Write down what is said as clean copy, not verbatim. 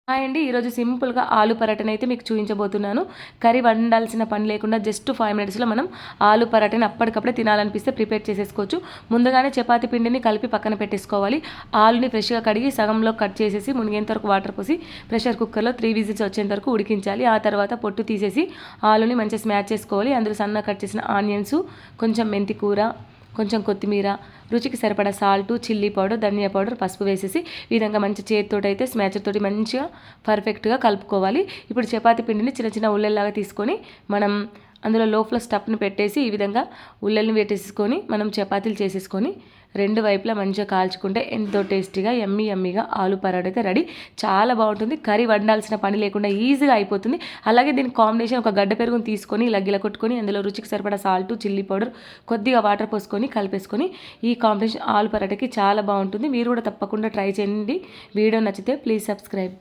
Hi అండి. ఈరోజు సింపుల్‌గా ఆలు పరాటాని అయితే మీకు చూపించబోతున్నాను. కర్రీ వండాల్సిన పని లేకుండా జస్ట్ 5 మినిట్స్‌లో మనం ఆలు పరాటాని అప్పటికప్పుడే తినాలనిపిస్తే ప్రిపేర్ చేసేసుకోవచ్చు. ముందుగానే చపాతీ పిండిని కలిపి పక్కన పెట్టేసుకోవాలి. ఆలుని ఫ్రెష్‌గా కడిగి సగంలో కట్ చేసేసి మునిగేంత వరకు వాటర్ పోసి ప్రెషర్ కుక్కర్‌లో 3 విజిల్స్ వచ్చేంత వరకు ఉడికించాలి. ఆ తర్వాత పొట్టు తీసేసి ఆలుని మంచిగా స్మాష్ చేసుకోవాలి. అందులో సన్నగా కట్ చేసిన ఆనియన్స్, కొంచెం మెంతి కూర, కొంచెం కొత్తిమీర, రుచికి సరిపడా సాల్టు, చిల్లీ పౌడర్, ధనియా పౌడర్, పసుపు వేసేసి ఈ విధంగా మంచి చేతితోటి అయితే స్మాచర్ తోటి మంచిగా పర్ఫెక్ట్గా కలుపుకోవాలి. ఇప్పుడు చపాతీ పిండిని చిన్న చిన్న ఉల్లెల్లాగా తీసుకొని మనం అందులో లోపల స్టఫ్ని పెట్టేసి ఈ విధంగా ఉల్లెల్ని పెట్టేసుకొని మనం చపాతీలు చేసేసుకొని రెండు వైపులా మంచిగా కాల్చుకుంటే ఎంతో టేస్టీగా యమ్మీగా ఆలు పరాటా అయితే రెడీ. చాలా బాగుంటుంది. కర్రీ వండాల్సిన పని లేకుండా ఈజీగా అయిపోతుంది. అలాగే దీనికి కాంబినేషన్ ఒక గడ్డ పెరుగుని తీసుకొని ఇలా గిలకొట్టుకొని అందులో రుచికి సరిపడా సాల్ట్, చిల్లీ పౌడర్, కొద్దిగా వాటర్ పోసుకొని కలిపేసుకొని ఈ కాంబినేషన్ ఆలు పరాటాకి చాలా బాగుంటుంది. మీరు కూడా తప్పకుండా ట్రై చేయండి. వీడియో నచ్చితే ప్లీజ్ సబ్స్క్రైబ్.